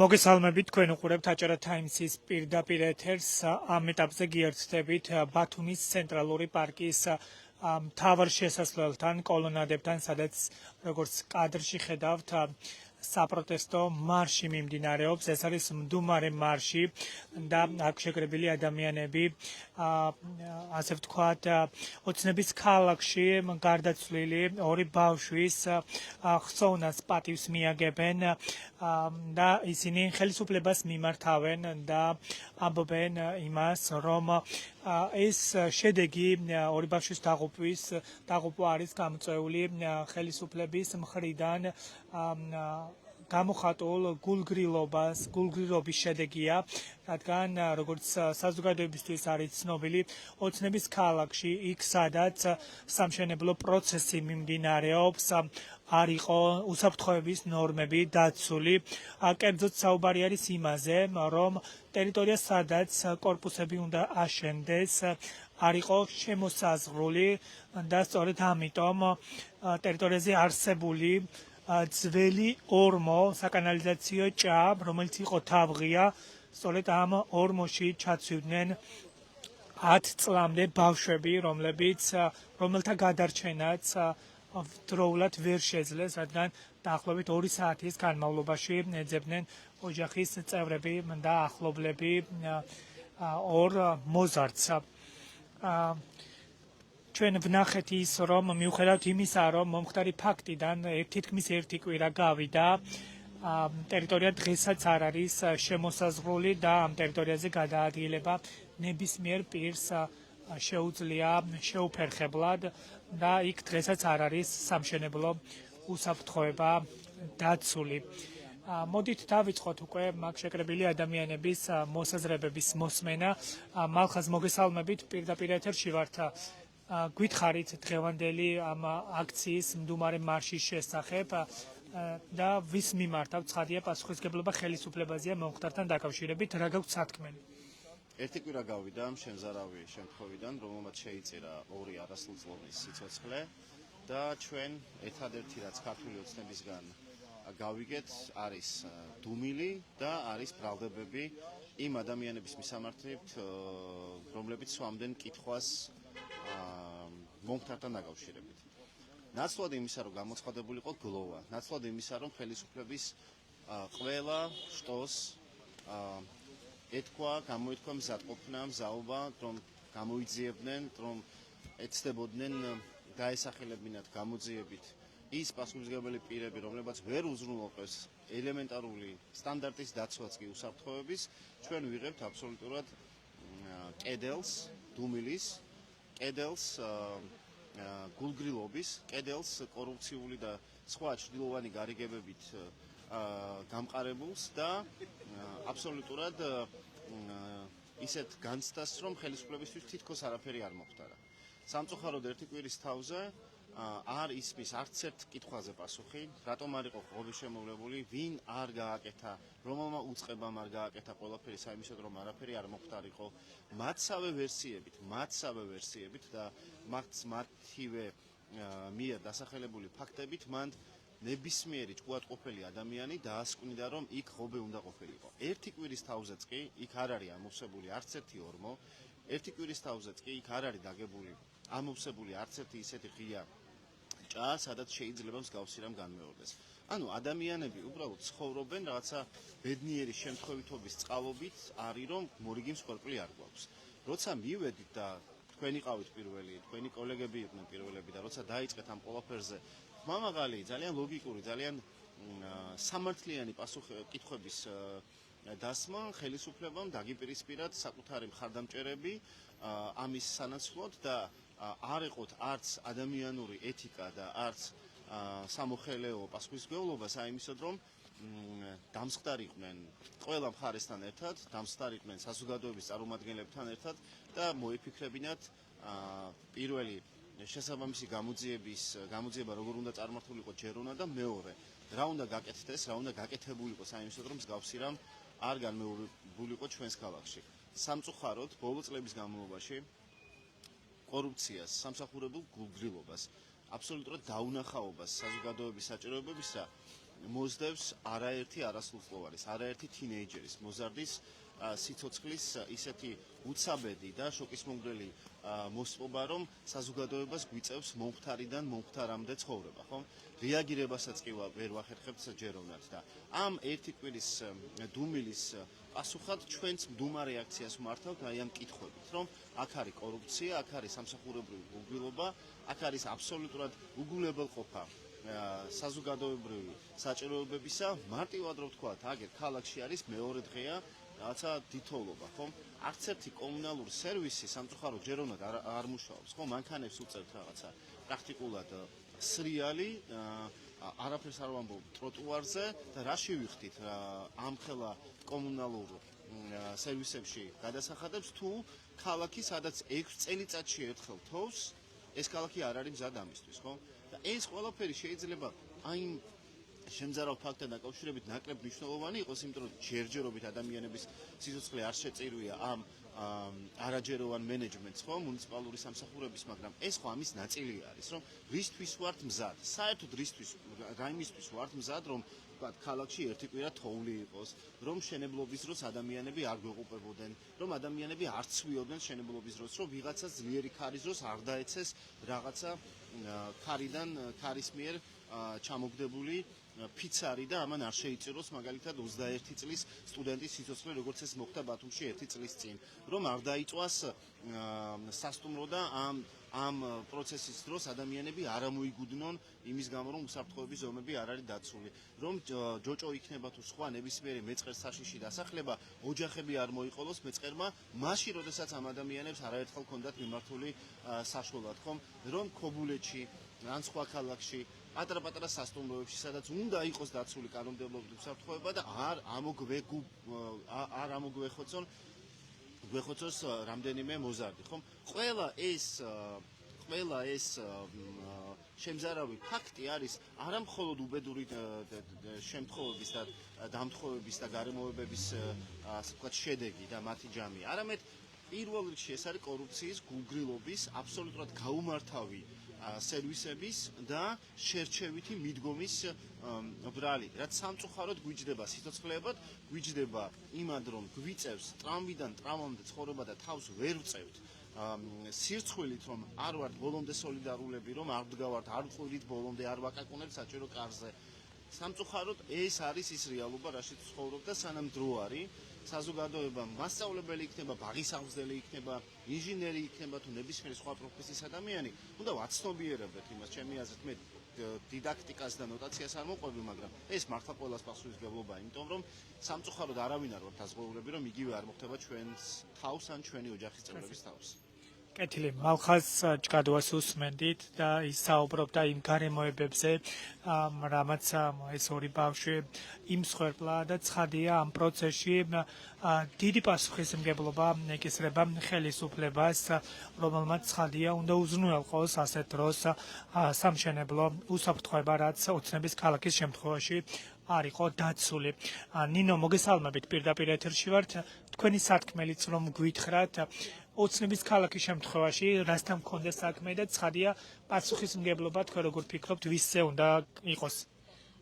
მოგესალმებით, თქვენ უყურებთ აჭარა ტაიმსის პირდაპირ ეთერს. ამ ეტაპზე გიერთდებით ბათუმის ცენტრალური პარკის მთავარ შესასვლელთან, კოლონადებთან, სადაც როგორც კადრში ხედავთ, საპროტესტო მარში მიმდინარეობს. ეს არის მდუმარე მარში და აქ შეკრებილი ადამიანები, ასე ვთქვათ, ოცნების ქალაქში გარდაცვლილი ორი ბავშვის ხსოვნას პატივს მიაგებენ და ისინი ხელისუფლებას მიმართავენ და ამბობენ იმას, რომ ეს შედეგი ორი ბავშვის დაღუპვა არის გამოწვეული ხელისუფლების მხრიდან გამოხატულ გულგრილობის შედეგია, რადგან როგორც საზოგადოებისთვის არის ცნობილი, ოცნების ქალაქში, იქ სადაც სამშენებლო პროცესი მიმდინარეობს, არ იყო უსაფრთხოების ნორმები დაცული. კერძოდ საუბარი არის იმაზე, რომ ტერიტორია, სადაც კორპუსები უნდა აშენდეს, არ იყო შემოსაზღვრული და სწორედ ამიტომ ტერიტორიაზე არსებული ძველი ორმო საკანალიზაციო ჭა, რომელიც იყო თავღია, სწორედ ამ ორმოში ჩაცვიდნენ 10 წლამდე ბავშვები, რომელთა გადარჩენაც დროულად ვერ შეძლეს, რადგან დაახლოებით 2 საათის განმავლობაში ეძებდნენ ოჯახის წევრები და ახლობლები ორ მოზარდს. ჩვენ ვნახეთ ის, რომ მიუხედავად იმისა, რომ მომხდარი ფაქტიდან თითქმის ერთი კვირა გავიდა, ტერიტორია დღესაც არ არის შემოსაზღვრული და ამ ტერიტორიაზე გადაადგილება ნებისმიერ პირს შეუძლია შეუფერხებლად და იქ დღესაც არ არის სამშენებლო უსაფრთხოება დაცული. მოდით დავიწყოთ უკვე მაგ შეკრებილი ადამიანების მოსაზრებების მოსმენა. მალხაზ, მოგესალმებით, პირდაპირ ეთერში ვართ. გითხარით დღევანდელი ამ აქციის მდუმარე მარშის შესახებ და ვის მიმართავ? ცხადია, პასუხისმგებლობა ხელისუფლებაზეა მომხდართან დაკავშირებით. რა გაქვთ სათქმელი? ერთი კვირა გავიდა შემზარავი შემთხვევიდან, რომელმაც შეიწირა 2 არასრულწლოვანი სიცოცხლე და ჩვენ ერთადერთი რაც ქართული ოცნებისგან გავიგეთ არის დუმილი და არის ბრალდებები იმ ადამიანების მისამართით, რომლებიც სვამდნენ კითხვას მომხდართან დაკავშირებით. ნაცვლად იმისა, რომ გამოცხადებული იყო გლოვა, ნაცვლად იმისა, რომ ხელისუფლების ყველა შტოს გამოითქვა მზადყოფნა, მზაობა, რომ გამოიძიებდნენ, რომ ეცდებოდნენ დაესახელებინათ გამოძიებით ის პასუხისმგებელი პირები, რომლებიც ვერ უზრუნველყოფს ელემენტარული სტანდარტის დაცვაც კი უსაფრთხოების, ჩვენ ვიღებთ აბსოლუტურად კედელს, დუმილის, კედელს გულგრილობის, კედელს კორუფციული და სხვა ჩრდილოვანი გარიგებებით გამყარებულს და აბსოლუტურად ისეთ განცდას, რომ ხელისუფლებისთვის თითქოს არაფერი არ მოხდარა. სამწუხაროდ ერთი კვირის თავზე არ ისმის არც ერთ კითხვაზე პასუხი, რატომ არ იყო ღობე შემოვლებული, ვინ არ გააკეთა, რომელმა უწყებამ არ გააკეთა ყველაფერი საიმისოდ, რომ არაფერი არ მოხდარიყო. მათსავე ვერსიებით და მათივე მიერ დასახელებული ფაქტებით მან ნებისმიერი ჭკუატყოფელი ადამიანი დაასკვნიდა, რომ იქ ღობე უნდა ყოფილიყო. ერთი კვირის თავზეც კი იქ არ არის ამოვსებული არც ერთი ორმო, ერთი კვირის თავზეც კი იქ არ არის დაგებული, ამოვსებული არც ერთი ისეთი ღია ჭა, სადაც შეიძლება მსგავსი რამ განმეორდეს. ანუ ადამიანები უბრალოდ ცხოვრობენ რაღაცა ბედნიერი შემთხვევითობის წყალობით, არის რომ მორიგი მსხვერპლი არ გვაქვს. როცა მივედით და თქვენ იყავით პირველი, თქვენი კოლეგები იყვნენ პირველები და როცა დაიწყეთ ამ ყველაფერზე ხმამაღალი, ძალიან ლოგიკური, ძალიან სამართლიანი კითხვების დასმა ხელისუფლებამ დაგიპირისპირათ საკუთარი მხარდამჭერები ამის სანაცვლოდ და არ ეყოთ არც ადამიანური ეთიკა და არც სამოხელეო პასუხისმგებლობა საიმისოდ, რომ დამსხდარიყვნენ ყველა მხარესთან ერთად, დამსხდარიყვნენ საზოგადოების წარმომადგენლებთან ერთად და მოიფიქრებინათ პირველი შესაბამისი გამოძიება როგორ უნდა წარმართულიყო ჯერ უნდა და მეორე რა უნდა გაკეთდეს, რა უნდა გაკეთებულიყო საიმისოდ, რომ მსგავსი რამ არ განმეორებულიყო ჩვენს ქალაქში. სამწუხაროდ ბოლო წლების განმავლობაში კორუფციას, სამსახურებულ გულგრილობას, აბსოლუტურად დაუნახაობას საზოგადოების საჭიროებებისა მოსდევს არაერთი არასრულწლოვარის, არაერთი თინეიჯერის, მოზარდის სიცოცხლის ისეთი უცაბედი და შოკისმომგვრელი მოსპობა, რომ საზოგადოებას გვიწევს მომხდარიდან მომხდარამდე ცხოვრება, ხო? რეაგირებასაც კი ვერ ვახერხებთ ჯეროვნად და ამ ერთი კვირის დუმილის პასუხად ჩვენც მდუმა რეაქციას ვმართავთ აი ამ კითხვებით, რომ აქ არის კორუფცია, აქ არის სამსახურებრივი უგულობა, აქ არის აბსოლუტურად უგულებელყოფა საზოგადოებრივი საჭიროებებისა, მარტივად რო ვთქვათ, აგერ ქალაქში არის მეორე დღეა რაღაცა თითოეულობა, ხო? არც ერთი კომუნალური სერვისი სამწუხაროდ ჯეროვნად არ მუშაობს, ხო? მანქანებს უწევთ რაღაცა პრაქტიკულად სრიალი, არაფერს არ ვამბობ ტროტუარზე და რა შევიხდით ამხელა კომუნალურ სერვისებში გადასახადებს თუ ქალაქი სადაც 6 წელიწადში ერთხელ თოვს, ეს ქალაქი არ არის მზად ამისთვის, ხო? და ეს ყველაფერი შეიძლება აი შემზარავ ფაქტთან დაკავშირებით ნაკლებ მნიშვნელოვანი იყოს, იმიტომ რომ ჯერჯერობით ადამიანების სიცოცხლე არ შეწირვია ამ არაჯეროვან მენეჯმენტს, ხო, მუნიციპალური სამსახურების, მაგრამ ეს ხო ამის ნაწილი არის, რომ რისთვის ვართ მზად? საერთოდ რისთვის, რაიმისთვის ვართ მზად, რომ ვთქვათ, ქალაქში ერთი კვირა თოვლი იყოს, რომ მშენებლობის დროს ადამიანები არ გვეყუპებოდნენ, რომ ადამიანები არ ცვიოდნენ მშენებლობის დროს, რომ ვიღაცა ძლიერი ქარის დროს არ დაეცეს რაღაცა ქარის მიერ ჩამოგდებული ფიცარი და ამან არ შეიწიროს მაგალითად 21 წლის სტუდენტის სიცოცხლე, როგორც ეს მოხდა ბათუმში 1 წლის წინ, რომ არ დაიწვას სასტუმრო და ამ პროცესის დროს ადამიანები არ ამოიგუდნონ იმის გამო, რომ უსაფრთხოების ზომები არ არის დაცული, რომ ჯოჭო იქნება თუ სხვა ნებისმიერი მეწყერ საშიში დასახლება, ოჯახები არ მოიყოლოს მეწყერმა, მაშინ როდესაც ამ ადამიანებს არაერთხელ ჰქონდათ მიმართული საშუალად, ხომ, რომ ქობულეთში ან სხვა ქალაქში პატარა-პატარა სასტუმროებში, სადაც უნდა იყოს დაცული კანონმდებლობის უსაფრთხოება და არ ამოგვეხოცოს რამდენიმე მოზარდი, ხომ? ყველა ეს შემზარავი ფაქტი არის არა მხოლოდ უბედური შემთხვევების და დამთხოვების და გარემოებების ასე ვთქვათ შედეგი და მათი ჯამი, არამედ პირველ რიგში ეს არის კორუფციის, გულგრილობის, აბსოლუტურად გაუმართავი სერვისების და შერჩევითი მიდგომის ბრალი, რაც სამწუხაროდ გვიჯდება სიცოცხლეებად, გვიჯდება იმად, რომ გვიწევს ტრამვიდან ტრამვამდე ცხოვრება და თავს ვერ ვწევთ სირცხვილით, რომ არ ვართ ბოლომდე სოლიდარულები, რომ არ ვდგავართ, არ ვყვირით ბოლომდე, არ ვაკაკუნებთ საჭირო კარზე. სამწუხაროდ ეს არის ის რეალობა, რაშიც ცხოვრობ და სანამ დრო არის, საზოგადოება მასწავლებელი იქნება, ბაღის აღმზრდელი იქნება, ინჟინერი იქნება თუ ნებისმიერი სხვა პროფესიის ადამიანი, უნდა ვაცნობიერებდეთ იმას, ჩემი აზრით, მე დიდაქტიკას და ნოტაციას არ მოყვები, მაგრამ ეს მართლა ყველას პასუხისმგებლობაა, იმიტომ რომ სამწუხაროდ არავინ არ ვართ დაზღვეულები, რომ იგივე არ მოხდება ჩვენს თავს ან ჩვენი ოჯახის წევრების თავს. კეთილი, მალხაზ ჭკადუას უსმენდით და ის საუბრობდა იმ გარემოებებზე, რამაც ეს ორი ბავშვი იმსხვერპლა და ცხადია ამ პროცესში დიდი პასუხისმგებლობა ეკისრება ხელისუფლებას, რომელმაც ცხადია უნდა უზრუნველყოს ასეთ დროს სამშენებლო უსაფრთხოება, რაც ოცნების ქალაქის შემთხვევაში არ იყო დაცული. ნინო, მოგესალმებით, პირდაპირ ეთერში ვართ. თქვენი სათქმელიც რომ გვითხრათ ოცნების ქალაქის შემთხვევაში რასთან მქონდა საქმე და ცხადია პასუხისმგებლობა თქვენ როგორ ფიქრობთ ვისზე უნდა იყოს?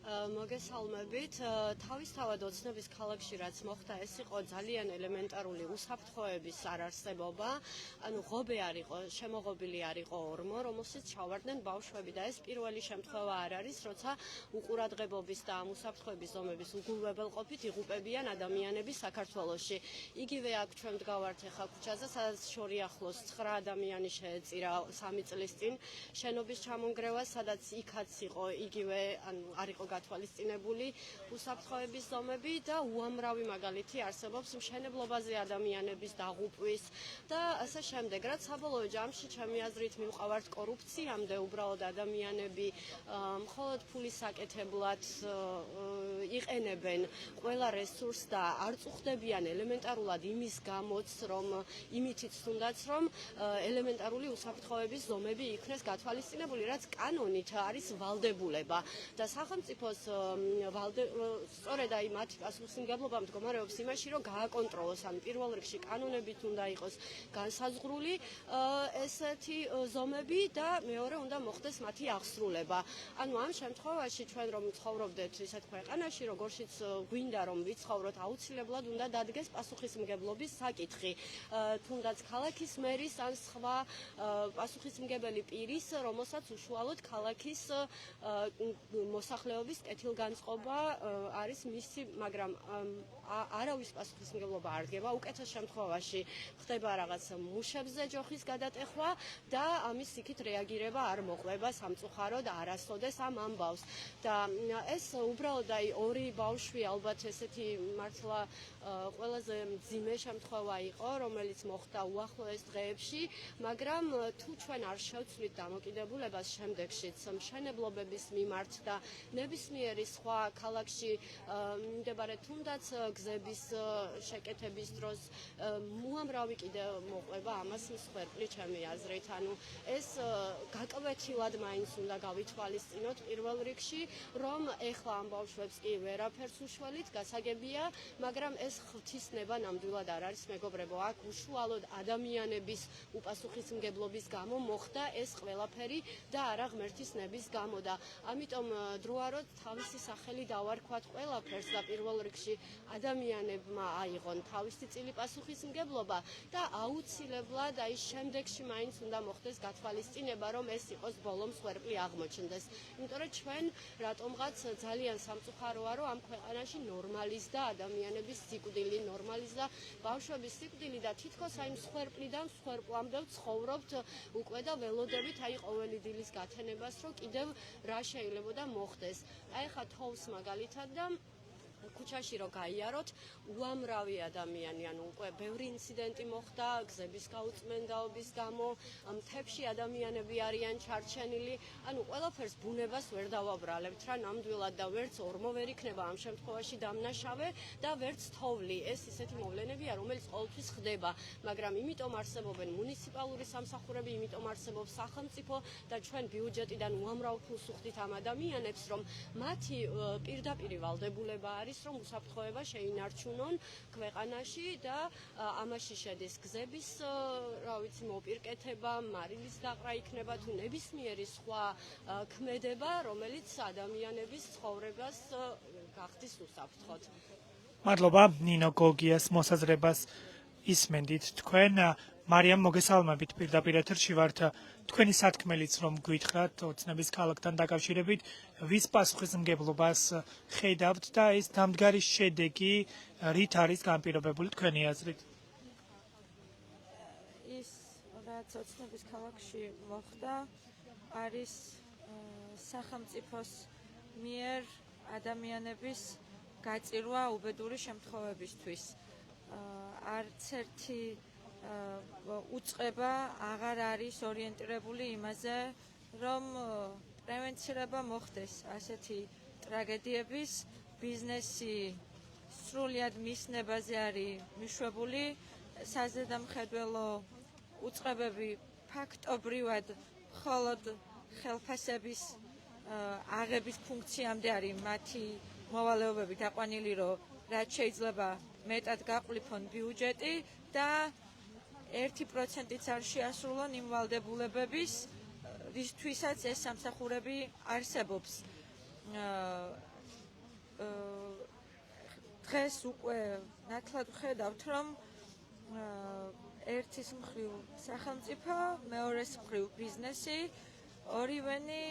მოგესალმებით. თავისთავად ოცნების ქალაქში რაც მოხდა, ეს იყო ძალიან ელემენტარული უსაფრთხოების არარსებობა. ანუ ღობე არ იყო, შემოღობილი არ იყო ორმო, რომელშიც ჩავარდნენ ბავშვები და ეს პირველი შემთხვევა არ არის, როცა უყურადღებობის და ამ უსაფრთხოების ზომების უგულებელყოფით იღუპებიან ადამიანები საქართველოში. იგივე აქ ჩვენ ვდგავართ ახლა ქუჩაზე, სადაც შორი ახლოს 9 ადამიანი შეეწირა 3 წლის წინ შენობის ჩამონგრევას, სადაც იქაც იყო იგივე, ანუ არ იყო გათვალისწინებული უსაფრთხოების ზომები და უამრავი მაგალითი არსებობს მშენებლობაზე ადამიანების დაღუპვის და ასე შემდეგ. რაც საბოლოო ჯამში ჩემი აზრით მივყავართ კორუფციამდე, უბრალოდ ადამიანები მხოლოდ ფულის საკეთებლად იყენებენ ყველა რესურსს და არ წუხდებიან ელემენტარულად იმის გამოც, რომ იმითიც თუნდაც რომ ელემენტარული უსაფრთხოების ზომები იქნეს გათვალისწინებული, რაც კანონით არის ვალდებულება და სახელმწიფო სახელმწიფოს სწორედ აი მათი პასუხისმგებლობა მდგომარეობს იმაში, რომ გააკონტროლოს, ან პირველ რიგში კანონებით უნდა იყოს განსაზღვრული ესეთი ზომები და მეორე უნდა მოხდეს მათი აღსრულება. ანუ ამ შემთხვევაში ჩვენ რომ ცხოვრობდეთ ისეთ ქვეყანაში, როგორშიც გვინდა რომ ვიცხოვროთ, აუცილებლად უნდა დადგეს პასუხისმგებლობის საკითხი. თუნდაც ქალაქის მერის ან სხვა პასუხისმგებელი პირის, რომელსაც უშუალოდ ქალაქის მოსახლეობის კეთილგანწყობა არის მისი, მაგრამ არავის პასუხისმგებლობა არ დგება. უკეთეს შემთხვევაში ხდება რაღაც მუშებზე ჯოხის გადატეხვა და ამის იქით რეაგირება არ მოყვება სამწუხაროდ არასოდეს ამ ამბავს. და ეს უბრალოდ აი ორი ბავშვი ალბათ ესეთი მართლა ყველაზე მძიმე შემთხვევა იყო, რომელიც მოხდა უახლოეს დღეებში, მაგრამ თუ ჩვენ არ შევცვლით დამოკიდებულებას შემდეგშიც მშენებლობების მიმართ და ნებისმიერი სხვა ქალაქში მიმდებარე თუნდაც გზების შეკეთების დროს უამრავი კიდე მოყვება ამას მსხვერპლი ჩემი აზრით. ანუ ეს გაკვეთილად მაინც უნდა გავითვალისწინოთ პირველ რიგში, რომ ეხლა ამ ბავშვებს კი ვერაფერს უშველით, გასაგებია, მაგრამ ეს ღვთისნება ნამდვილად არ არის მეგობრებო. აქ უშუალოდ ადამიანების უპასუხისმგებლობის გამო მოხდა ეს ყველაფერი და არა ღმერთის ნების გამო და ამიტომ დროა რომ თავისი სახელი დავარქვათ ყველაფერს და პირველ რიგში ადამიანებმა აიღონ თავისი წილი პასუხისმგებლობა და აუცილებლად აი შემდეგში მაინც უნდა მოხდეს გათვალისწინება, რომ ეს იყოს ბოლო მსხვერპლი აღმოჩნდეს. იმიტომ რომ ჩვენ რატომღაც ძალიან სამწუხაროა, რომ ამ ქვეყანაში ნორმალიზდა ადამიანების სიკვდილი, ნორმალიზდა ბავშვების სიკვდილი და თითქოს აი მსხვერპლიდან მსხვერპლამდე ცხოვრობთ უკვე და ველოდებით აი ყოველი დილის გათენებას, რომ კიდევ რა შეიძლებოდა მოხდეს. აი ხა თოვს მაგალითად და ქუჩაში რო გაიაროთ, უამრავი ადამიანი, ანუ უკვე ბევრი ინციდენტი მოხდა გზების გაუწმენდაობის გამო, მთებში ადამიანები არიან ჩარჩენილი, ანუ ყველაფერს ბუნებას ვერ დავაბრალებთ რა ნამდვილად და ვერც ორმო ვერ იქნება ამ შემთხვევაში დამნაშავე და ვერც თოვლი. ეს ისეთი მოვლენებია, რომელიც ყოველთვის ხდება, მაგრამ იმიტომ არსებობენ მუნიციპალური სამსახურები, იმიტომ არსებობს სახელმწიფო და ჩვენ ბიუჯეტიდან უამრავ ფულს ვხდით ამ ადამიანებს, რომ მათი პირდაპირი ვალდებულება არის რომ უსაფრთხოება შეინარჩუნონ ქვეყანაში და ამაში შედის გზების რა ვიცი მოპირკეთება, მარილის დაყრა იქნება თუ ნებისმიერი სხვა ქმედება, რომელიც ადამიანების ცხოვრებას გახდის უსაფრთხოდ. მადლობა ნინო გოგიას მოსაზრებას ისმენდით თქვენ. მარიამ, მოგესალმებით, პირდაპირ ეთერში ვართ. თქვენი სათქმელიც რომ გვითხრათ ოცნების ქალაქთან დაკავშირებით, ვის პასუხისმგებლობას ხედავთ და ეს დამდგარი შედეგი რით არის განპირობებული თქვენი აზრით? ის რაც ოცნების ქალაქში მოხდა, არის სახელმწიფოს მიერ ადამიანების გაწირვა უბედური შემთხვევებისთვის. არც ერთი უწყება აღარ არის ორიენტირებული იმაზე, რომ პრევენცირება მოხდეს ასეთი ტრაგედიების. ბიზნესი სრულიად მის ნებაზე არის მიშვებული, საზედამხედველო უწყებები ფაქტობრივად მხოლოდ ხელფასების აღების ფუნქციამდე არის მათი მოვალეობები დაყვანილი, რომ რაც შეიძლება მეტად გაყლიფონ ბიუჯეტი და 1%-იც არ შეასრულონ იმ ვალდებულებების, რისთვისაც ეს სამსახურები არსებობს. დღეს უკვე ნათლად ვხედავთ, რომ ერთის მხრივ სახელმწიფო, მეორეს მხრივ ბიზნესი, ორივენი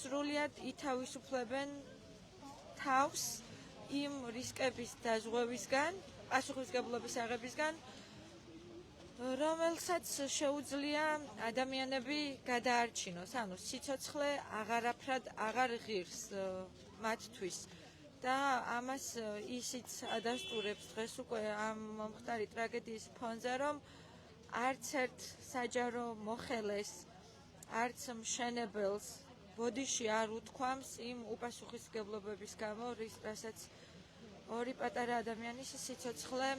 სრულიად ითავისუფლებენ თავს იმ რისკების დაზღვევისგან, პასუხისმგებლობის აღებისგან, რომელსაც შეუძლია ადამიანები გადაარჩინოს, ანუ სიცოცხლე აღარაფრად აღარ ღირს მათთვის. და ამას ისიც ადასტურებს დღეს უკვე ამ მომხდარი ტრაგედიის ფონზე, რომ არც ერთ საჯარო მოხელეს, არც მშენებელს ბოდიში არ უთქვამს იმ უპასუხისმგებლობების გამო, რასაც ორი პატარა ადამიანის სიცოცხლე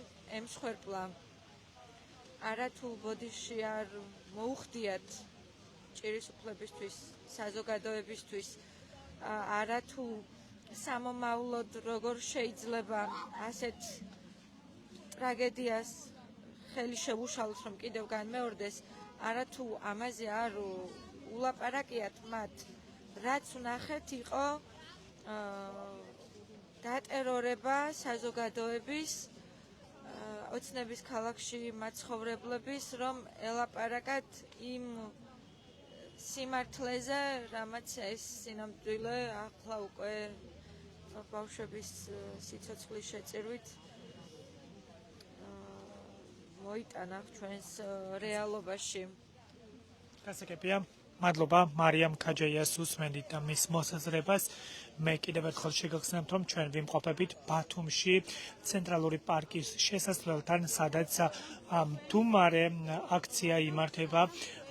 ემსხვერპლა. არა თუ ბოდიში არ მოუხდიათ ჭირის უფლებისთვის, საზოგადოებისთვის, არა თუ სამომავლოდ როგორ შეიძლება ასეთ ტრაგედიას ხელი შევუშალოთ, რომ კიდევ განმეორდეს, არათუ ამაზე არ ულაპარაკიათ მათ, რაც ვნახეთ იყო დატერორება საზოგადოების ოცნების ქალაქში მაცხოვრებლების, რომ ელაპარაკათ იმ სიმართლეზე, რამაც ეს სინამდვილე ახლა უკვე ბავშვების სიცოცხლის შეწირვით მოიტანა ჩვენს რეალობაში. გასაგებია, მადლობა მარიამ ქაჯაიას უსმენდით და მის მოსაზრებას. მე კიდევ ერთხელ შეგახსენებთ, რომ ჩვენ ვიმყოფებით ბათუმში ცენტრალური პარკის შესასვლელთან, სადაც თუმარე აქცია იმართება.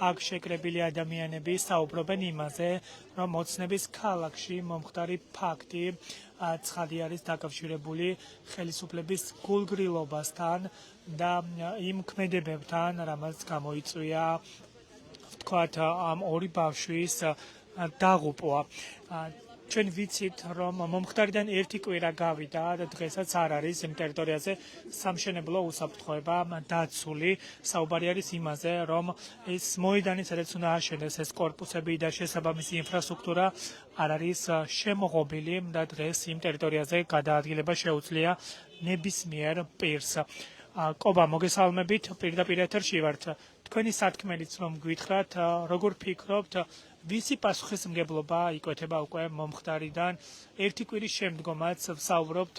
აქ შეკრებილი ადამიანები საუბრობენ იმაზე, რომ ოცნების ქალაქში მომხდარი ფაქტი ცხადი არის დაკავშირებული ხელისუფლების გულგრილობასთან და იმ ქმედებებთან, რამაც გამოიწვია თქვათ ამ ორი ბავშვის დაღუპვა. ჩვენ ვიცით, რომ მომხდარიდან ერთი კვირა გავიდა და დღესაც არ არის იმ ტერიტორიაზე სამშენებლო უსაფრთხოება დაცული. საუბარი არის იმაზე, რომ ეს მოედანი, სადაც უნდა აშენდეს ეს კორპუსები და შესაბამისი ინფრასტრუქტურა არ არის შემოღობილი და დღეს იმ ტერიტორიაზე გადაადგილება შეუძლია ნებისმიერ პირს. კობა, მოგესალმებით, პირდაპირ ეთერში ვართ. თქვენი სათქმელიც რომ გვითხრათ, როგორ ფიქრობთ, ვისი პასუხისმგებლობა იკვეთება უკვე მომხდარიდან? ერთი კვირის შემდგომაც ვსაუბრობთ,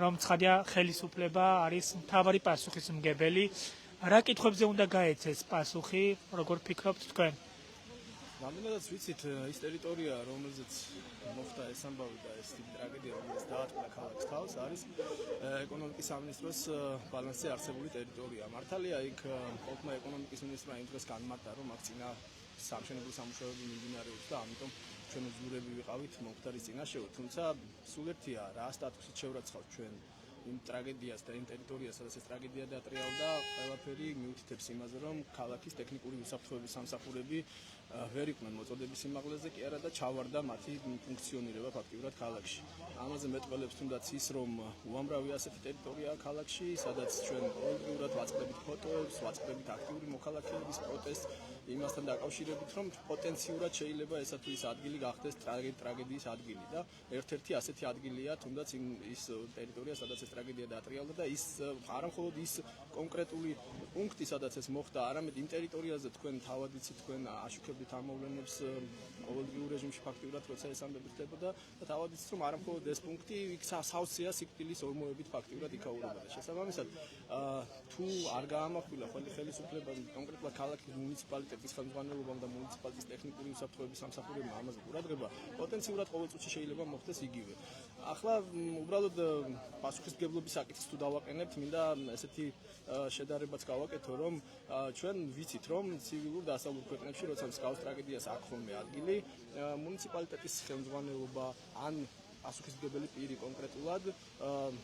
რომ ცხადია ხელისუფლება არის მთავარი პასუხისმგებელი. რა კითხვებზე უნდა გაეცეს პასუხი, როგორ ფიქრობთ თქვენ? რამდენადაც ვიცით, ის ტერიტორია, რომელზეც მოხდა ეს ამბავი და ეს ტრაგედია, რომელიც დაატყდა ქალაქს თავს, არის ეკონომიკის სამინისტროს ბალანსზე არსებული ტერიტორია. მართალია, იქ ყოველმა ეკონომიკის მინისტრმა იმ დღეს განმარტა, რომ აქ წინა სამშენებლო სამუშაოები მიმდინარეობს და ამიტომ ჩვენ უძლურები ვიყავით მომხდარის წინაშე, თუმცა სულ ერთია, რა სტატუსით შევრაცხავთ ჩვენ იმ ტრაგედიას და იმ ტერიტორიას, სადაც ეს ტრაგედია დატრიალდა, ყველაფერი მიუთითებს იმაზე, რომ ქალაქის ტექნიკური უსაფრთხოების სამსახურები ვერ იყვნენ მოწოდების სიმაღლეზე კი არა და ჩავარდა მათი ფუნქციონირება ფაქტიურად ქალაქში. ამაზე მეტყველებს თუნდაც ის, რომ უამრავი ასეთი ტერიტორიაა ქალაქში, სადაც ჩვენ ყოველდღიურად ვაწყდებით ფოტოებს, ვაწყდებით აქტიური მოქალაქეების პროტესტს იმასთან დაკავშირებით, რომ პოტენციურად შეიძლება ესა თუ ის ადგილი გახდეს ტრაგედიის ადგილი და ერთ-ერთი ასეთი ადგილია თუნდაც ის ტერიტორია, სადაც ეს ტრაგედია დაატრიალდა და ის არა მხოლოდ ის კონკრეტული პუნქტი, სადაც ეს მოხდა, არამედ იმ ტერიტორიაზე თქვენ თავად იცით, თქვენ აშუქებდით ამ მოვლენებს ყოველდღიურ რეჟიმში ფაქტიურად, როცა ეს ამბები ხდებოდა და თავად იცით, რომ არა მხოლოდ ეს პუნქტი იქ სავსეა სიკვდილის ორმოებით ფაქტიურად იქაურებოდა. შესაბამისად, თუ არ გაამახვილა ხელისუფლებამ კონკრეტულად ქალაქის მუნიციპალიტეტის ხელმძღვანელობამ და მუნიციპალიტეტის ტექნიკური უსაფრთხოების სამსახურებმა ამაზე ყურადღება, პოტენციურად ყოველ წუთში შეიძლება მოხდეს იგივე. ახლა უბრალოდ პასუხისმგებლობის საკითხს თუ დავაყენებთ, მინდა ესეთი შედარებაც გავაკეთო, რომ ჩვენ ვიცით, რომ ცივილურ დასავლურ ქვეყნებში, როცა მსგავს ტრაგედიას აქვს ხოლმე ადგილი, მუნიციპალიტეტის ხელმძღვანელობა ან პასუხისმგებელი პირი კონკრეტულად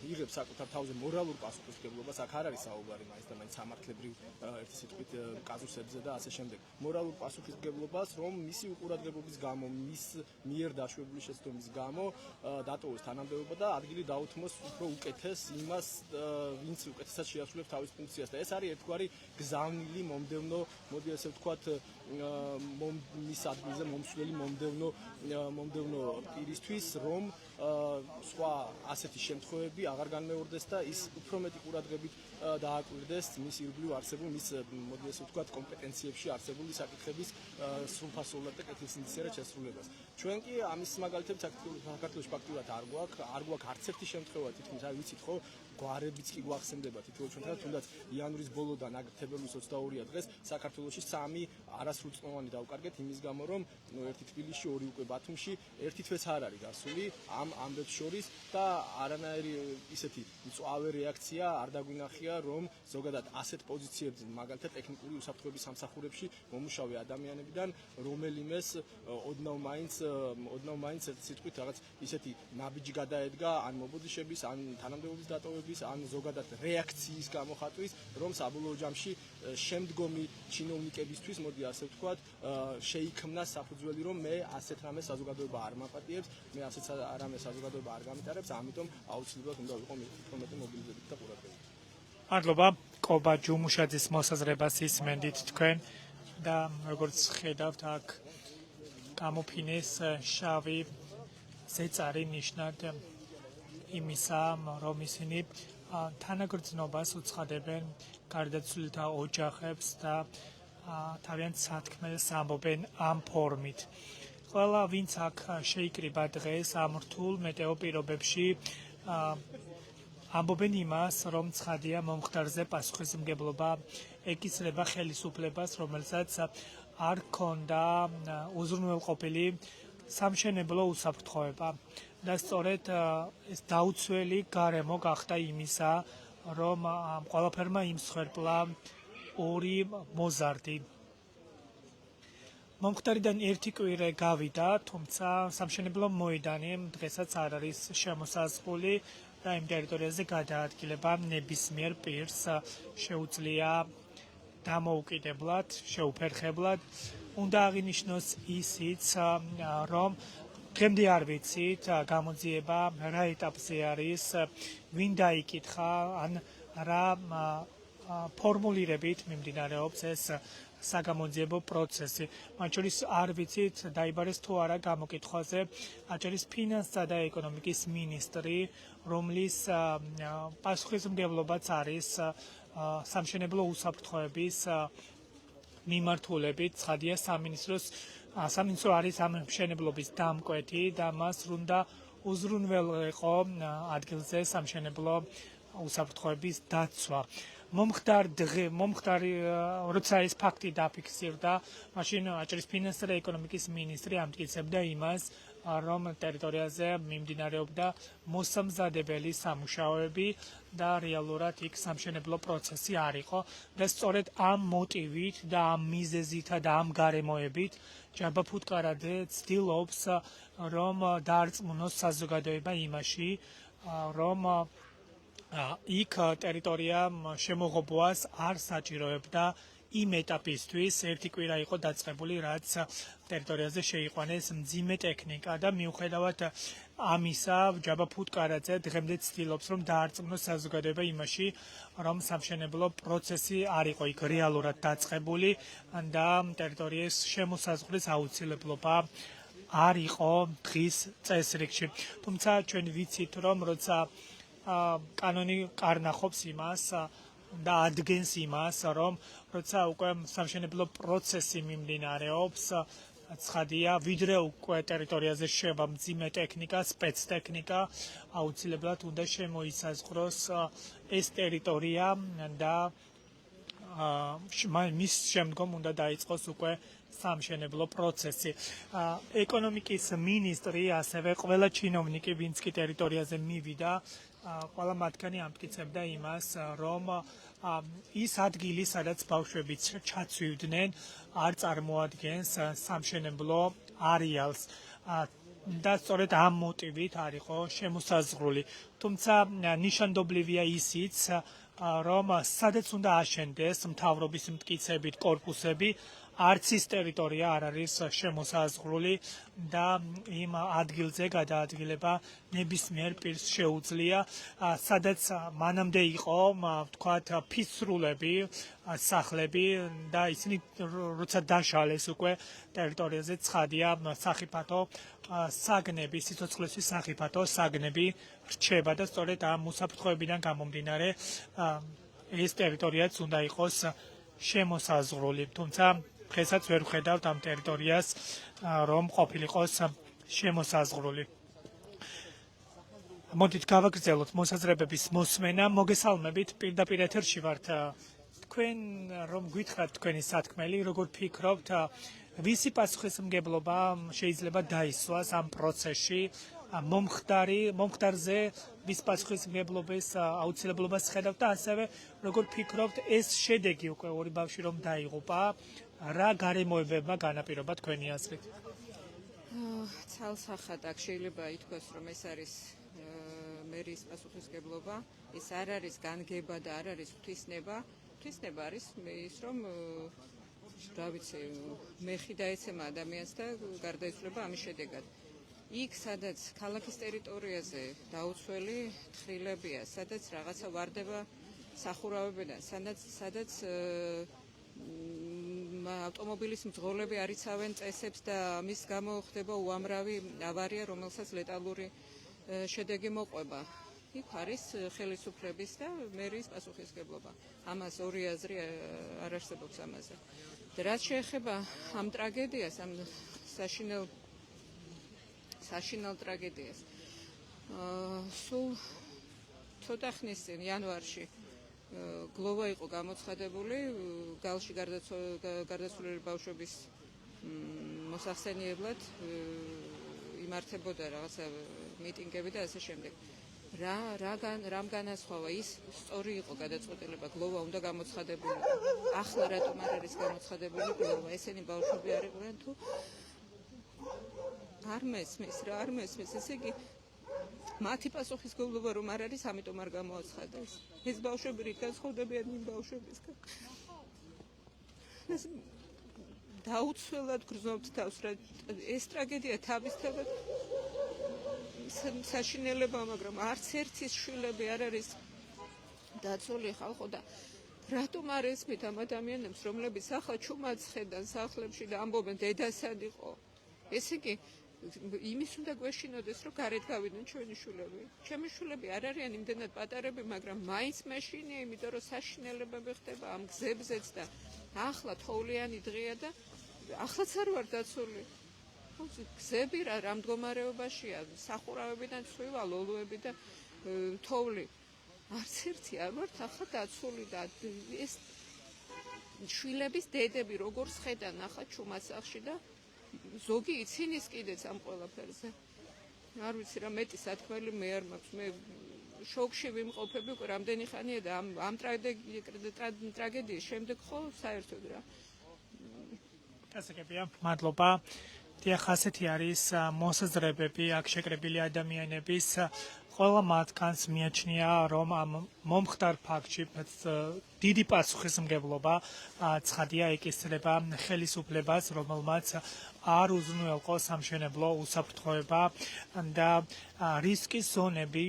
იღებს საკუთარ თავზე მორალურ პასუხისმგებლობას, აქ არ არის საუბარი მაინც და მაინც სამართლებრივ ერთი სიტყვით კაზუსებზე და ასე შემდეგ. მორალურ პასუხისმგებლობას, რომ მისი უყურადღებობის გამო, მის მიერ დაშვებული შეცდომის გამო დატოვოს თანამდებობა და ადგილი დაუთმოს უფრო უკეთეს იმას, ვინც უკეთესად შეასრულებს თავის ფუნქციას და ეს არის ერთგვარი გზავნილი მომდევნო, მოდი ასე ვთქვათ, მის ადგილზე მომსვლელი მომდევნო პირისთვის, რომ სხვა ასეთი შემთხვევები აღარ განმეორდეს და ის უფრო მეტი ყურადღებით დააკვირდეს მის ირგვლივ არსებულ, მის მოდი ასე ვთქვათ, კომპეტენციებში არსებული საკითხების სრულფასოვნად და კეთილსინდისიერად შესრულებას. ჩვენ კი ამის მაგალითები საქართველოში ფაქტიურად არ გვაქვს არც ერთი შემთხვევა, თითქმის არ ვიცით ხო, გვარებიც კი გვახსენდება თითოეულ ჩვენთან, თუნდაც იანვრის ბოლოდან აქ თებერვლის 22-ია დღეს საქართველოში 3 არასრულწლოვანი დავკარგეთ იმის გამო, რომ ერთი თბილისში, 2 უკვე ბათუმში, ერთი თვეც არ არის გასული ამ ამბებს შორის და არანაირი ისეთი მწვავე რეაქცია არ დაგვინახია, რომ ზოგადად ასეთ პოზიციებზე, მაგალითად ტექნიკური უსაფრთხოების სამსახურებში მომუშავე ადამიანებიდან რომელიმეს ოდნავ მაინც ერთ სიტყვით რაღაც ისეთი ნაბიჯი გადაედგა ან მობოდიშების, ან თანამდებობის დატოვების გამოხატვის ან ზოგადად რეაქციის გამოხატვის, რომ საბოლოო ჯამში შემდგომი ჩინოვნიკებისთვის, მოდი ასე ვთქვათ, შეიქმნა საფუძველი, რომ მე ასეთ რამეს საზოგადოება არ მაპატიებს, მე ასეთ რამეს საზოგადოება არ გამიტარებს, ამიტომ აუცილებლად უნდა ვიყო მეტი მობილიზებით და ყურადღებით. მადლობა კობა ჯუმუშაძის მოსაზრებას ისმენდით თქვენ და როგორც ხედავთ აქ გამოფინეს შავი ზეწარი ნიშნად იმისა, რომ ისინი თანაგრძნობას უცხადებენ გარდაცვლილთა ოჯახებს და თავიანთ სათქმელს ამბობენ ამ ფორმით. ყველა ვინც აქ შეიკრიბა დღეს ამ რთულ მეტეო პირობებში ამბობენ იმას, რომ ცხადია მომხდარზე პასუხისმგებლობა ეკისრება ხელისუფლებას, რომელსაც არ ჰქონდა უზრუნველყოფილი სამშენებლო უსაფრთხოება. და სწორედ ეს დაუცველი გარემო გახდა იმისა, რომ ამ ყველაფერმა იმსხვერპლა ორი მოზარდი. მომხდარიდან ერთი კვირა გავიდა, თუმცა სამშენებლო მოედანი დღესაც არ არის შემოსაზღვრული და იმ ტერიტორიაზე გადაადგილება ნებისმიერ პირს შეუძლია დამოუკიდებლად, შეუფერხებლად. უნდა აღინიშნოს ისიც, რომ დღემდე არ ვიცით გამოძიება რა ეტაპზე არის, ვინ დაიკითხა, ან რა ფორმულირებით მიმდინარეობს ეს საგამოძიებო პროცესი. მათ შორის არ ვიცით დაიბარეს თუ არა გამოკითხვაზე, მათ შორის ფინანსთა და ეკონომიკის მინისტრი, რომლის პასუხისმგებლობაც არის სამშენებლო უსაფრთხოების მიმართულებით. ცხადია სამინისტრო არის ამ მშენებლობის დამკვეთი და მას უნდა უზრუნველყო ადგილზე სამშენებლო უსაფრთხოების დაცვა. მომხდარი როცა ეს ფაქტი დაფიქსირდა, მაშინ აჭარის ფინანსთა და ეკონომიკის მინისტრი ამტკიცებდა იმას, რომ ტერიტორიაზე მიმდინარეობდა მოსამზადებელი სამუშაოები და რეალურად იქ სამშენებლო პროცესი არ იყო და სწორედ ამ მოტივით და ამ მიზეზითა და ამ გარემოებით ჯაბა ფუტკარაძე ცდილობს, რომ დაარწმუნოს საზოგადოება იმაში, რომ იქ ტერიტორია შემოღობვას არ საჭიროებდა იმ ეტაპისთვის ერთი კვირა იყო დაწყებული, რაც ტერიტორიაზე შეიყვანეს მძიმე ტექნიკა და მიუხედავად ამისა, ჯაბა ფუტკარაძე დღემდე ცდილობს, რომ დაარწმუნოს საზოგადოება იმაში, რომ სამშენებლო პროცესი არ იყო იქ რეალურად დაწყებული და ტერიტორიის შემოსაზღვრის აუცილებლობა არ იყო დღის წესრიგში. თუმცა ჩვენ ვიცით, რომ როცა კანონი კარნახობს იმას და ადგენს იმას, რომ როცა უკვე სამშენებლო პროცესი მიმდინარეობს, ცხადია, ვიდრე უკვე ტერიტორიაზე შევა მძიმე ტექნიკა, სპეცტექნიკა, აუცილებლად უნდა შემოისაზღვროს ეს ტერიტორია და მის შემდგომ უნდა დაიწყოს უკვე სამშენებლო პროცესი. ეკონომიკის მინისტრი, ასევე ყველა ჩინოვნიკი, ვინც კი ტერიტორიაზე მივიდა, ყველა მათგანი ამტკიცებდა იმას, რომ ის ადგილი, სადაც ბავშვები ჩაცვივდნენ, არ წარმოადგენს სამშენებლო არეალს. და სწორედ ამ მოტივით არ იყო შემოსაზღვრული. თუმცა ნიშანდობლივია ისიც, რომ სადაც უნდა აშენდეს მთავრობის მტკიცებით კორპუსები, არც ის ტერიტორია არ არის შემოსაზღვრული და იმ ადგილზე გადაადგილება ნებისმიერ პირს შეუძლია, სადაც მანამდე იყო, ვთქვათ, ფიცრულები, სახლები და ისინი როცა დაშალეს უკვე ტერიტორიაზე ცხადია სახიფათო საგნები, სიცოცხლეში სახიფათო საგნები რჩება და სწორედ ამ უსაფრთხოებიდან გამომდინარე ეს ტერიტორიაც უნდა იყოს შემოსაზღვრული. თუმცა დღესაც ვერ ვხედავთ ამ ტერიტორიას, რომ ყოფილიყოს შემოსაზღვრული. მოდით გავაგრძელოთ მოსაზრებების მოსმენა. მოგესალმებით, პირდაპირ ეთერში ვართ. თქვენ რომ გითხრათ თქვენი სათქმელი, როგორ ფიქრობთ, ვისი პასუხისმგებლობა შეიძლება დაისვას ამ პროცესში? მომხდარზე ვის პასუხისმგებლობის აუცილებლობას ხედავთ და ასევე როგორ ფიქრობთ, ეს შედეგი უკვე ორი ბავშვი რომ დაიღუპა, რა გარემოებებმა განაპირობა თქვენი აზრით? ცალსახად აქ შეიძლება ითქვას, რომ ეს არის მერის პასუხისმგებლობა, ეს არ არის განგება და არ არის ღვთისნება. ღვთისნება არის ის, რომ რა ვიცი, მეხი დაეცემა ადამიანს და გარდაიცვლება ამის შედეგად. იქ, სადაც ქალაქის ტერიტორიაზე დაუცველი თხილებია, სადაც რაღაცა ვარდება სახურავებიდან, სადაც ავტომობილის მძღოლები არ იცავენ წესებს და ამის გამო ხდება უამრავი ავარია, რომელსაც ლეტალური შედეგი მოყვება. იქ არის ხელისუფლების და მერის პასუხისმგებლობა. ამას ორი აზრი არ არსებობს ამაზე. და რაც შეეხება ამ ტრაგედიას, ამ საშინელ ტრაგედიას, სულ ცოტა ხნის წინ იანვარში გლოვა იყო გამოცხადებული გალში გარდაცვლილი ბავშვების მოსახსენიებლად იმართებოდა რაღაცა მიტინგები და ასე შემდეგ. რამ განასხვავა ის სწორი იყო გადაწყვეტილება გლოვა უნდა გამოცხადებული. ახლა რატომ არ არის გამოცხადებული გლოვა? ესენი ბავშვები არ იყვნენ თუ არ მესმის, ესე იგი მათი პასუხისმგებლობა რომ არ არის, ამიტომ არ გამოაცხადეს. ეს ბავშვები რითგან ცხოვრდებიან იმ ბავშვებისგან. დაუცველად გრძნობთ თავს, ეს ტრაგედია თავისთავად საშინელება, მაგრამ არც ერთის შვილები არ არის დაცული ხალხო და რატომ არ ესმით ამ ადამიანებს, რომლებიც ახლა ჩუმად ხედან სახლებში და ამბობენ დედასად იყო. ესე იგი იმის უნდა გვეშინოდეს, რომ გარეთ გავიდნენ ჩვენი შვილები. ჩემი შვილები არ არიან იმდენად პატარები, მაგრამ მაინც მეშინია, იმიტომ რომ საშინელებები ხდება ამ გზებზეც და ახლა თოვლიანი დღეა და ახლაც არ ვარ დაცული. გზები რა მდგომარეობაშია, სახურავებიდან ცვივა, ლოლოები და თოვლი. არც ერთი არ ვართ ახლა დაცული და ეს შვილების დედები როგორ სხედან ახლა ჩუმად სახლში და ზოგი ცინის კიდეც ამ ყველაფერზე. არ ვიცი რა მეტი სათქმელი მე არ მაქვს. მე შოკში ვიმყოფები უკვე რამდენი ხანია და ამ ტრაგედიის შემდეგ ხო საერთოდ რა. გასაგებია, მადლობა. დიახ, ასეთი არის მოსაზრებები აქ შეკრებილი ადამიანების. ყველა მათგანს მიაჩნია, რომ ამ მომხდარ ფაქტში დიდი პასუხისმგებლობა ცხადია ეკისრება ხელისუფლებას, რომელმაც არ უზრუნველყო სამშენებლო უსაფრთხოება და რისკის ზონები,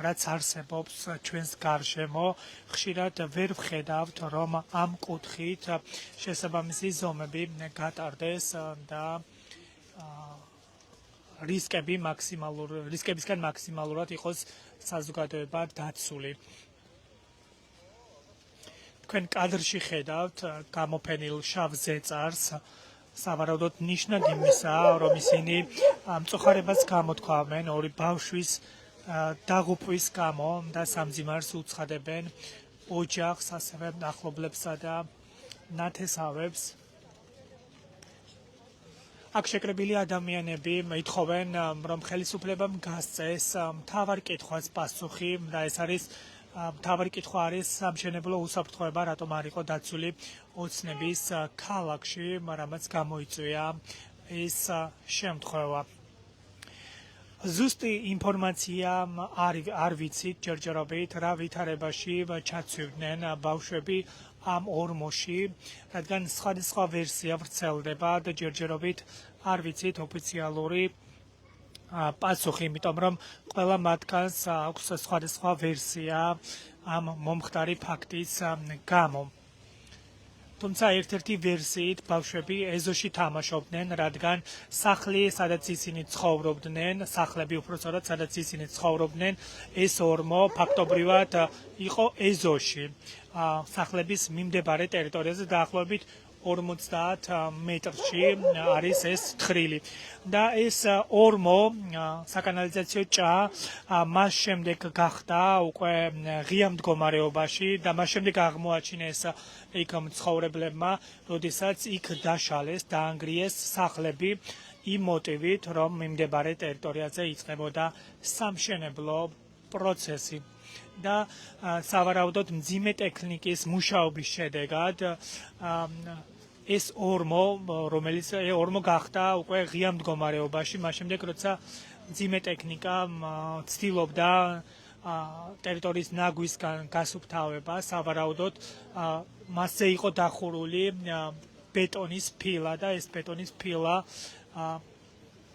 რაც არსებობს ჩვენს გარშემო, ხშირად ვერ ვხედავთ, რომ ამ კუთხით შესაბამისი ზომები გატარდეს და რისკებისგან მაქსიმალურად იყოს საზოგადოება დაცული. თქვენ კადრში ხედავთ გამოფენილ შავ ზეწარს, სავარაუდოდ ნიშნად იმისაა, რომ ისინი მწუხარებას გამოთქვამენ ორი ბავშვის დაღუპვის გამო და სამძიმარს უცხადებენ ოჯახს, ასევე ახლობლებსა და ნათესავებს. აქ შეკრებილი ადამიანები ითხოვენ, რომ ხელისუფლებამ გასცეს მთავარ კითხვას პასუხი და ეს არის მთავარი კითხვა არის სამშენებლო უსაფრთხოება, რატომ არ იყო დაცული ოცნების ქალაქში, რამაც გამოიწვია ეს შემთხვევა. ზუსტი ინფორმაცია არ ვიცით ჯერჯერობით, რა ვითარებაში ჩაცვიდნენ ბავშვები ამ ორმოში, რადგან სხვადასხვა ვერსია ვრცელდება და ჯერჯერობით არ ვიცით ოფიციალური პასუხი, იმიტომ რომ ყველა მათგანს აქვს სხვადასხვა ვერსია ამ მომხდარი ფაქტის გამო. თუმცა ერთ-ერთი ვერსიით ბავშვები ეზოში თამაშობდნენ, რადგან სახლი, სადაც ისინი ცხოვრობდნენ, სახლები უпростоრად, სადაც ისინი ცხოვრობდნენ, ეს ორმო ფაქტობრივად იყო ეზოში. სახლების მიმდებარე ტერიტორიაზე დაახლოებით 50 მეტრში არის ეს თხრილი. და ეს ორმო საკანალიზაციო ჭა მას შემდეგ გახდა უკვე ღია მდგომარეობაში და მას შემდეგ აღმოაჩინეს იქ მცხოვრებლებმა, როდესაც იქ დაშალეს, დაანგრიეს სახლები იმ მოტივით, რომ მიმდებარე ტერიტორიაზე იწყებოდა სამშენებლო პროცესი. და სავარაუდოდ მძიმე ტექნიკის მუშაობის შედეგად ეს ორმო, რომელიც ორმო გახდა უკვე ღია მდგომარეობაში, მას შემდეგ როცა მძიმე ტექნიკა ცდილობდა ტერიტორიის ნაგვისგან გასუფთავება, სავარაუდოდ მასზე იყო დახურული ბეტონის ფილა და ეს ბეტონის ფილა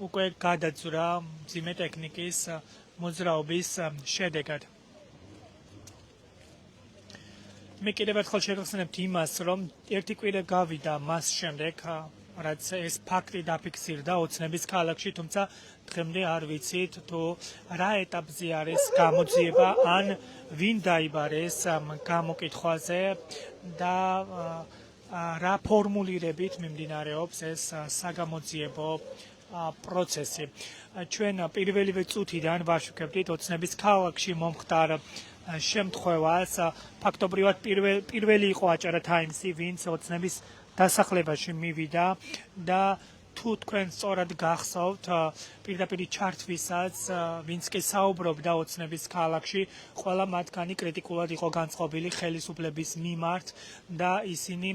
უკვე გადაძვრა მძიმე ტექნიკის მოძრაობის შედეგად. მე კიდევ ერთხელ შეგახსენებთ იმას, რომ ერთი კვირა გავიდა მას შემდეგ, რაც ეს ფაქტი დაფიქსირდა ოცნების ქალაქში, თუმცა დღემდე არ ვიცით თუ რა ეტაპზე არის გამოძიება ან ვინ დაიბარეს გამოკითხვაზე და რა ფორმულირებით მიმდინარეობს ეს საგამოძიებო პროცესი. ჩვენ პირველივე წუთიდან ვაშუქებდით ოცნების ქალაქში მომხდარ შემთხვევას. ფაქტობრივად პირველი იყო აჭარა თაიმსი, ვინც ოცნების დასახლებაში მივიდა და თუ თქვენ სწორად გახსოვთ პირდაპირ ჩართვისაც, ვინც კი საუბრობდა ოცნების ქალაქში, ყველა მათგანი კრიტიკულად იყო განწყობილი ხელისუფლების მიმართ და ისინი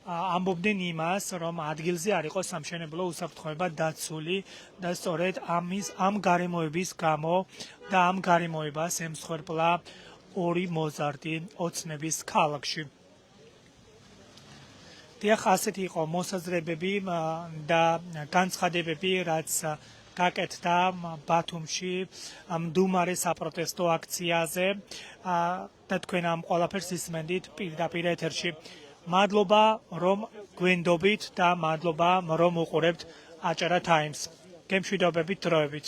ამბობდნენ იმას, რომ ადგილზე არ იყო სამშენებლო უსაფრთხოება დაცული და სწორედ ამ გარემოების გამო და ამ გარემოებას ემსხვერპლა ორი მოზარდი ოცნების ქალაქში. დიახ, ასეთი იყო მოსაზრებები და განცხადებები, რაც გაკეთდა ბათუმში მდუმარე საპროტესტო აქციაზე და თქვენ ამ ყველაფერს ისმენდით პირდაპირ ეთერში. მადლობა, რომ გვენდობით და მადლობა, რომ უყურებთ აჭარა თაიმს. გემშვიდობებით დროებით.